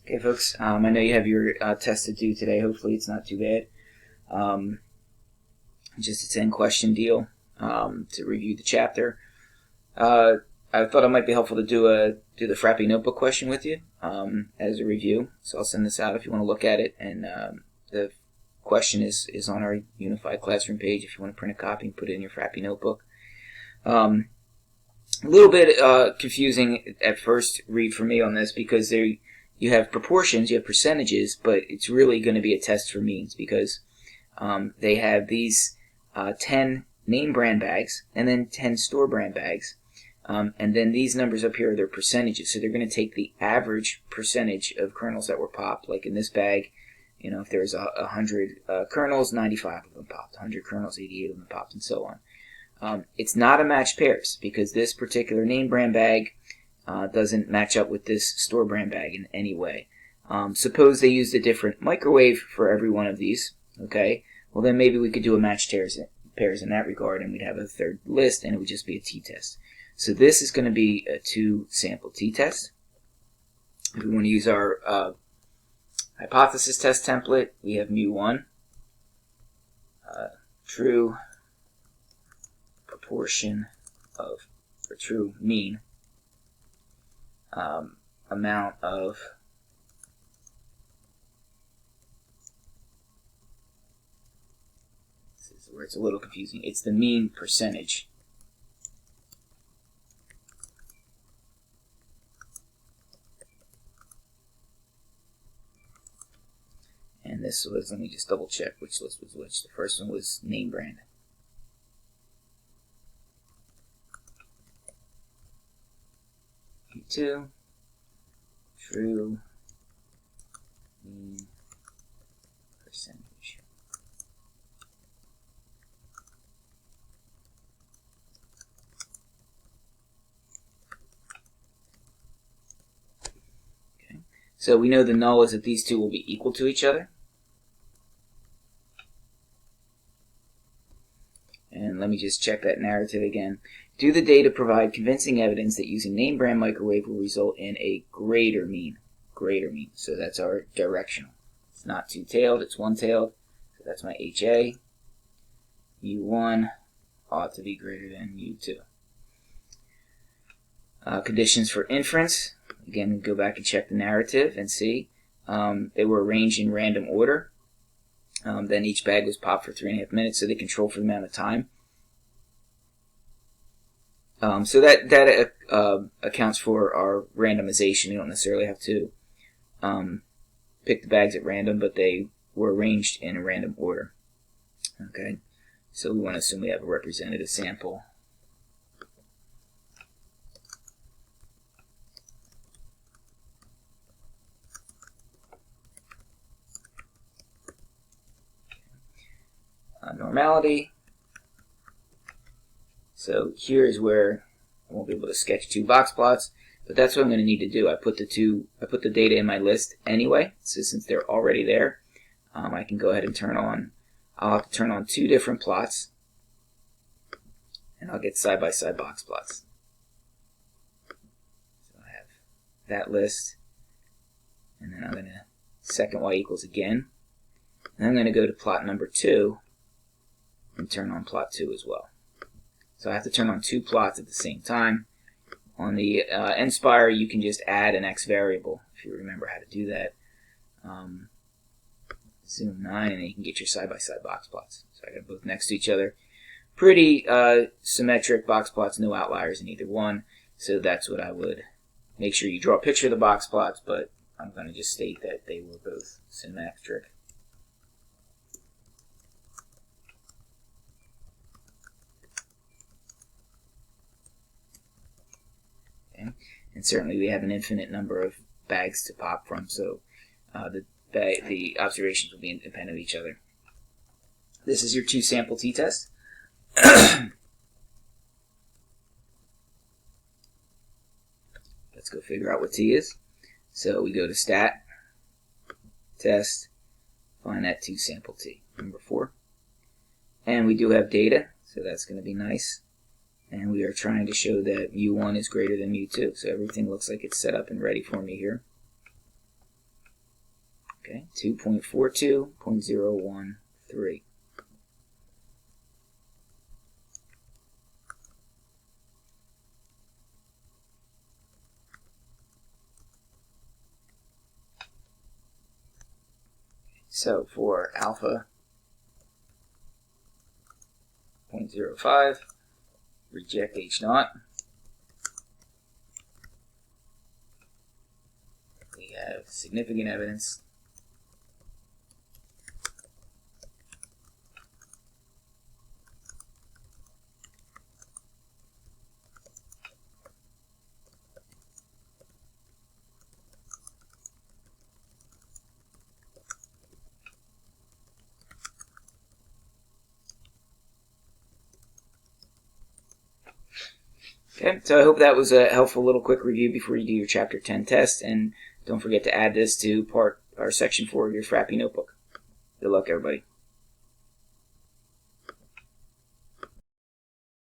Okay, folks, I know you have your test to do today. Hopefully it's not too bad. Just a 10-question deal to review the chapter. I thought it might be helpful to do the FRAPPY notebook question with you as a review. So I'll send this out if you want to look at it. And the question is on our Unified Classroom page if you want to print a copy and put it in your FRAPPY notebook. A little bit confusing at first read for me on this because you have proportions, you have percentages, but it's really going to be a test for means because they have these 10 name brand bags and then 10 store brand bags. And then these numbers up here are their percentages. So they're going to take the average percentage of kernels that were popped. Like in this bag, you know, if there's 100 kernels, 95 of them popped. 100 kernels, 88 of them popped, and so on. It's not a matched pairs because this particular name brand bag doesn't match up with this store brand bag in any way. Suppose they used a different microwave for every one of these. Okay, well then maybe we could do a matched pairs in that regard, and we'd have a third list, and it would just be a t-test. So this is going to be a 2-sample t-test. If we want to use our hypothesis test template, we have mu1, true proportion of, or true mean, amount of this is where it's a little confusing. It's the mean percentage and this was, let me just double check which list was which. The first one was name brand. Two, true mean percentage. Okay, so we know the null is that these two will be equal to each other. And let me just check that narrative again. Do the data provide convincing evidence that using name brand microwave will result in a greater mean? Greater mean. So that's our directional. It's not two-tailed, it's one-tailed. So that's my HA. mu1 ought to be greater than mu2. Conditions for inference. Again, go back and check the narrative and see. They were arranged in random order. Then each bag was popped for 3.5 minutes, so they control for the amount of time. So that accounts for our randomization. You don't necessarily have to pick the bags at random, but they were arranged in a random order. Okay, so we want to assume we have a representative sample. Normality. So here is where I won't be able to sketch 2 box plots, but that's what I'm going to need to do. I put the data in my list anyway, so since they're already there, I can go ahead and I'll have to turn on 2 different plots, and I'll get side-by-side box plots. So I have that list, and then I'm going to second y equals again, and I'm going to go to plot number 2 and turn on plot 2 as well. So I have to turn on 2 plots at the same time. On the nspire, you can just add an x variable, if you remember how to do that. Zoom 9, and then you can get your side-by-side box plots. So I got both next to each other. Pretty symmetric box plots, no outliers in either one. So that's what I would make sure you draw a picture of the box plots, but I'm going to just state that they were both symmetric. And certainly we have an infinite number of bags to pop from, so the observations will be independent of each other. This is your 2-sample t-test. Let's go figure out what t is. So we go to stat, test, find that 2-sample t, number 4. And we do have data, so that's going to be nice. And we are trying to show that mu1 is greater than mu2. So everything looks like it's set up and ready for me here. Okay, 2.42.013. So for alpha 0.05, reject H naught. We have significant evidence Okay, so I hope that was a helpful little quick review before you do your Chapter 10 test, and don't forget to add this to section 4 of your FRAPPY notebook. Good luck, everybody.